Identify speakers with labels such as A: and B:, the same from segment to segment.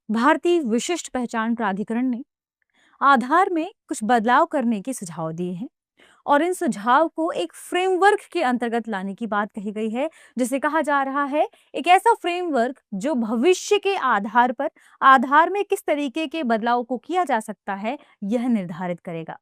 A: भारतीय विशिष्ट पहचान प्राधिकरण ने आधार में कुछ बदलाव करने के सुझाव दिए हैं और इन सुझाव को एक फ्रेमवर्क के अंतर्गत लाने की बात कही गई है, जिसे कहा जा रहा है एक ऐसा फ्रेमवर्क जो भविष्य के आधार पर आधार में किस तरीके के बदलाव को किया जा सकता है, यह निर्धारित करेगा।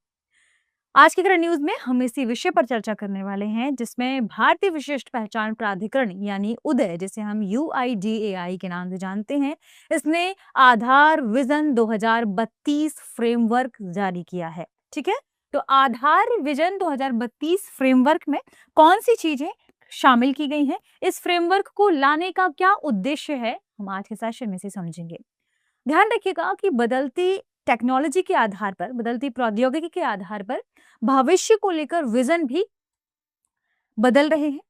A: आज की करंट न्यूज में हम इसी विषय पर चर्चा करने वाले हैं, जिसमें भारतीय विशिष्ट पहचान प्राधिकरण यानी उदय, जिसे हम UIDAI के नाम से जानते हैं, इसने आधार विजन 2032 फ्रेमवर्क जारी किया है। ठीक है, तो आधार विजन 2032 फ्रेमवर्क में कौन सी चीजें शामिल की गई हैं, इस फ्रेमवर्क को लाने का क्या उद्देश्य है, हम आज के सेशन में से समझेंगे। ध्यान रखिएगा कि बदलती टेक्नोलॉजी के आधार पर, बदलती प्रौद्योगिकी के आधार पर भविष्य को लेकर विजन भी बदल रहे हैं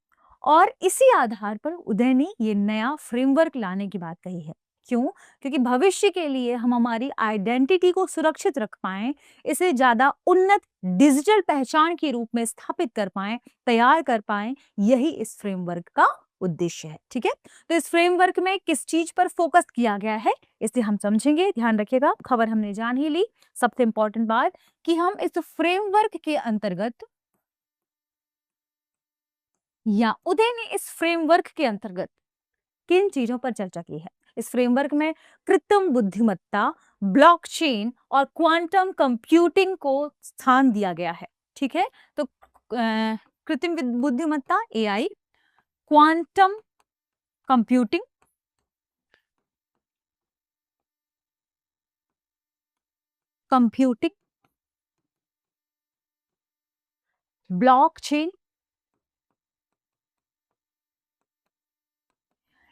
A: और इसी आधार पर उदय ने ये नया फ्रेमवर्क लाने की बात कही है। क्यों? क्योंकि भविष्य के लिए हम हमारी आइडेंटिटी को सुरक्षित रख पाएं, इसे ज्यादा उन्नत डिजिटल पहचान के रूप में स्थापित कर पाएं, तैयार कर पाएं, यही इस फ्रेमवर्क का उद्देश्य है। ठीक है, तो इस फ्रेमवर्क में किस चीज पर फोकस किया गया है, इसे हम समझेंगे। ध्यान रखिएगा, खबर हमने जान ही ली। सबसे इंपॉर्टेंट बात कि हम इस फ्रेमवर्क के अंतर्गत या उदय ने इस फ्रेमवर्क के अंतर्गत किन चीजों पर चर्चा की है। इस फ्रेमवर्क में कृत्रिम बुद्धिमत्ता, ब्लॉकचेन और क्वांटम कंप्यूटिंग को स्थान दिया गया है। ठीक है, तो कृत्रिम बुद्धिमत्ता AI, क्वांटम कंप्यूटिंग, ब्लॉकचेन,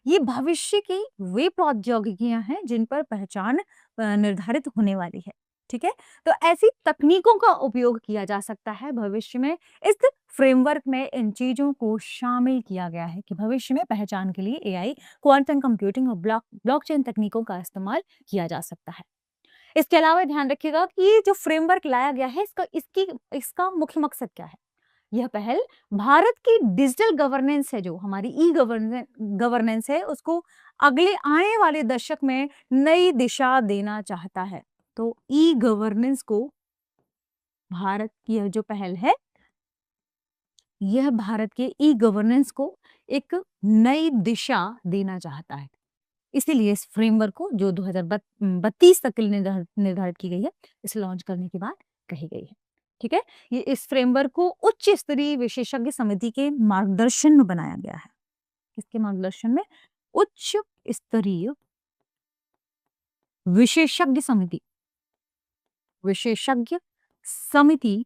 A: ये भविष्य की वे प्रौद्योगिकियां हैं जिन पर पहचान निर्धारित होने वाली है। ठीक है, तो ऐसी तकनीकों का उपयोग किया जा सकता है भविष्य में। इस फ्रेमवर्क में इन चीजों को शामिल किया गया है कि भविष्य में पहचान के लिए AI, क्वांटम कंप्यूटिंग और ब्लॉकचेन तकनीकों का इस्तेमाल किया जा सकता है। इसके अलावा ध्यान रखिएगा कि ये जो फ्रेमवर्क लाया गया है, इसका मुख्य मकसद क्या है। यह पहल भारत की डिजिटल गवर्नेंस है, जो हमारी ई गवर्नेंस है, उसको अगले आने वाले दशक में नई दिशा देना चाहता है। तो ई गवर्नेंस को, भारत की यह जो पहल है, यह भारत के ई गवर्नेंस को एक नई दिशा देना चाहता है। इसीलिए इस फ्रेमवर्क को, जो 2032 तक के लिए निर्धारित की गई है, इसे लॉन्च करने की बात कही गई है। ठीक है, ये इस फ्रेमवर्क को उच्च स्तरीय विशेषज्ञ समिति के मार्गदर्शन में बनाया गया है। किसके मार्गदर्शन में? उच्च स्तरीय विशेषज्ञ समिति, विशेषज्ञ समिति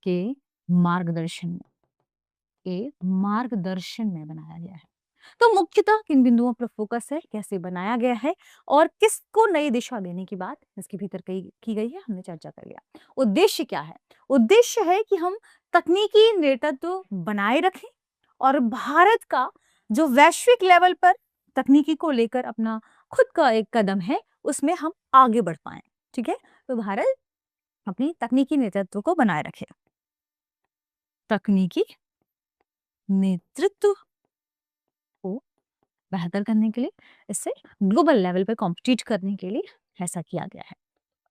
A: के मार्गदर्शन में, बनाया गया है। तो मुख्यतः किन बिंदुओं पर फोकस है, कैसे बनाया गया है और किसको नई दिशा देने की बात इसके भीतर की गई है, हमने चर्चा कर लिया। उद्देश्य क्या है? उद्देश्य है कि हम तकनीकी नेतृत्व बनाए रखें और भारत का जो वैश्विक लेवल पर तकनीकी को लेकर अपना खुद का एक कदम है, उसमें हम आगे बढ़ पाए। ठीक है, तो भारत अपनी तकनीकी नेतृत्व को बनाए रखे, तकनीकी नेतृत्व को बेहतर करने के लिए, इससे ग्लोबल लेवल पे कॉम्पिटिट करने के लिए ऐसा किया गया है।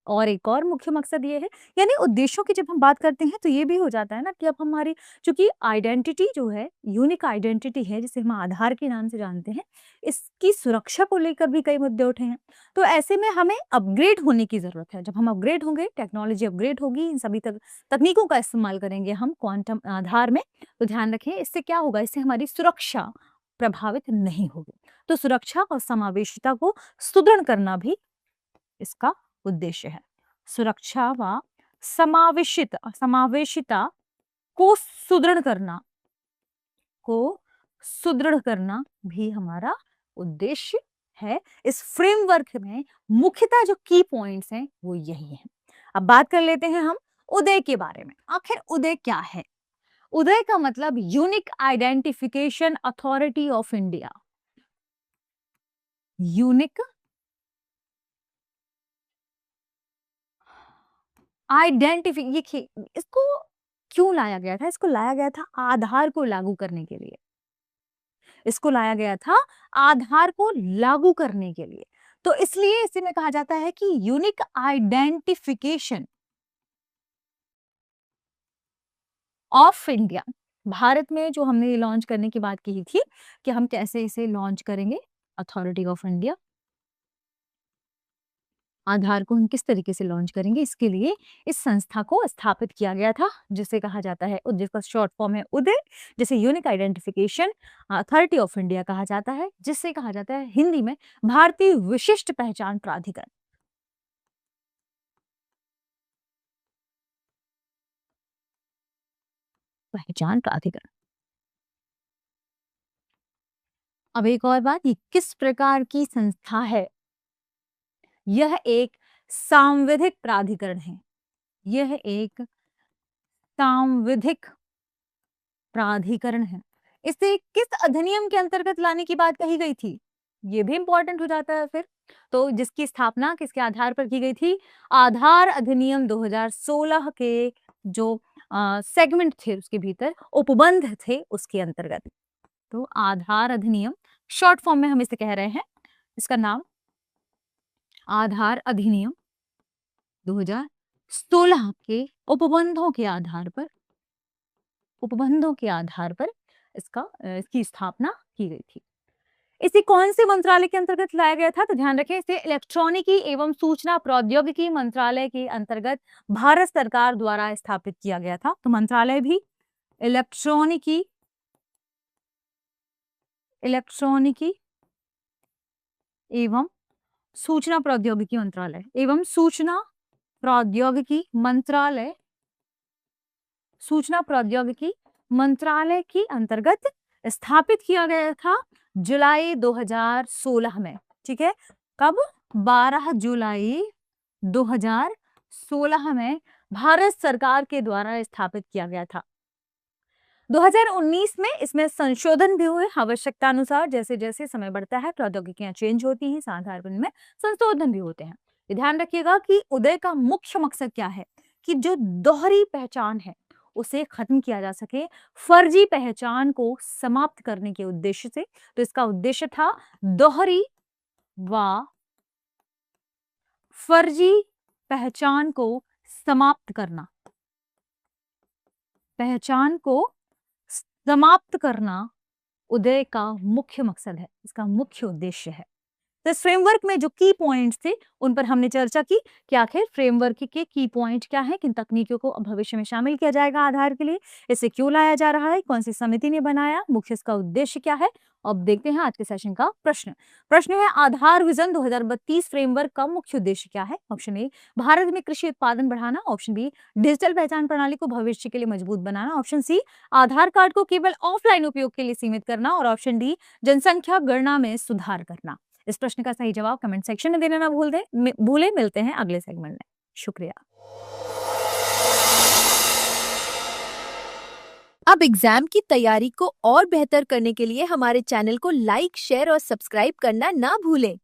A: और एक और मुख्य मकसद ये है, यानी उद्देश्यों की जब हम बात करते हैं तो ये भी हो जाता है ना कि अब हमारी, चूंकि आइडेंटिटी जो है, यूनिक आइडेंटिटी है, जिसे हम आधार के नाम से जानते हैं, इसकी सुरक्षा को लेकर भी कई मुद्दे उठे हैं। तो ऐसे में हमें अपग्रेड होने की जरूरत है। जब हम अपग्रेड होंगे, टेक्नोलॉजी अपग्रेड होगी, इन सभी तकनीकों का इस्तेमाल करेंगे हम क्वांटम आधार में, तो ध्यान रखें इससे क्या होगा, इससे हमारी सुरक्षा प्रभावित नहीं होगी। तो सुरक्षा और समावेशिता को सुदृढ़ करना भी इसका उद्देश्य है। सुरक्षा व समावेशिता को सुदृढ़ करना भी हमारा उद्देश्य है। इस फ्रेमवर्क में मुख्यतः जो की पॉइंट्स हैं वो यही हैं। अब बात कर लेते हैं हम उदय के बारे में। आखिर उदय क्या है? उदय का मतलब unique identification authority of India. Unique इसको क्यों लाया गया था? इसको लाया गया था आधार को लागू करने के लिए। इसको लाया गया था आधार को लागू करने के लिए। तो इसलिए इसी में कहा जाता है कि unique identification of India. Bharat में जो हमने लॉन्च करने की बात की थी कि हम कैसे इसे लॉन्च करेंगे, अथॉरिटी ऑफ इंडिया, आधार को हम किस तरीके से लॉन्च करेंगे, इसके लिए इस संस्था को स्थापित किया गया था, जिसे कहा जाता है, जिसका शॉर्ट फॉर्म है उदय, जिसे unique identification authority of India कहा जाता है, जिसे कहा जाता है हिंदी में भारतीय विशिष्ट पहचान प्राधिकरण। पहचान प्राधिकरण। अब एक और बात, ये किस प्रकार की संस्था है? यह एक सांविधिक प्राधिकरण है। यह एक सांविधिक प्राधिकरण है। इसे किस अधिनियम के अंतर्गत लाने की बात कही गई थी? ये भी इंपॉर्टेंट हो जाता है फिर। तो जिसकी स्थापना किसके आधार पर की गई थी? आधार अधिनियम 2016 के जो सेगमेंट थे उसके भीतर उपबंध थे उसके अंतर्गत। तो आधार अधिनियम, शॉर्ट फॉर्म में हम इसे कह रहे हैं, इसका नाम आधार अधिनियम 2016 के उपबंधों के आधार पर इसकी स्थापना की गई थी। इसे कौन से मंत्रालय के अंतर्गत लाया गया था? तो ध्यान रखें, इसे इलेक्ट्रॉनिकी एवं सूचना प्रौद्योगिकी मंत्रालय के अंतर्गत भारत सरकार द्वारा स्थापित किया गया था। तो मंत्रालय भी इलेक्ट्रॉनिकी एवं सूचना प्रौद्योगिकी मंत्रालय सूचना प्रौद्योगिकी मंत्रालय के अंतर्गत स्थापित किया गया था जुलाई 2016 में। ठीक है, कब? 12 जुलाई 2016 में भारत सरकार के द्वारा स्थापित किया गया था। 2019 में इसमें संशोधन भी हुए आवश्यकता अनुसार। जैसे जैसे समय बढ़ता है प्रौद्योगिकियां चेंज होती हैं, इस आधार पर इनमें संशोधन भी होते हैं। ये ध्यान रखिएगा कि उदय का मुख्य मकसद क्या है कि जो दोहरी पहचान है उसे खत्म किया जा सके, फर्जी पहचान को समाप्त करने के उद्देश्य से। तो इसका उद्देश्य था दोहरी व फर्जी पहचान को समाप्त करना, उदय का मुख्य मकसद है, इसका मुख्य उद्देश्य है। तो इस फ्रेमवर्क में जो की पॉइंट्स थे उन पर हमने चर्चा की कि आखिर फ्रेमवर्क के की पॉइंट क्या है, किन तकनीकों को भविष्य में शामिल किया जाएगा आधार के लिए, इसे क्यों लाया जा रहा है, कौन सी समिति ने बनाया, मुख्य इसका उद्देश्य क्या है। अब देखते हैं आज के सेशन का प्रश्न है आधार विजन 2032 फ्रेमवर्क का मुख्य उद्देश्य क्या है? ऑप्शन ए, भारत में कृषि उत्पादन बढ़ाना। ऑप्शन बी, डिजिटल पहचान प्रणाली को भविष्य के लिए मजबूत बनाना। ऑप्शन सी, आधार कार्ड को केवल ऑफलाइन उपयोग के लिए सीमित करना। और ऑप्शन डी, जनसंख्या गणना में सुधार करना। इस प्रश्न का सही जवाब कमेंट सेक्शन में देना ना भूले। मिलते हैं अगले सेगमेंट में। शुक्रिया।
B: अब एग्जाम की तैयारी को और बेहतर करने के लिए हमारे चैनल को लाइक, शेयर और सब्सक्राइब करना ना भूलें।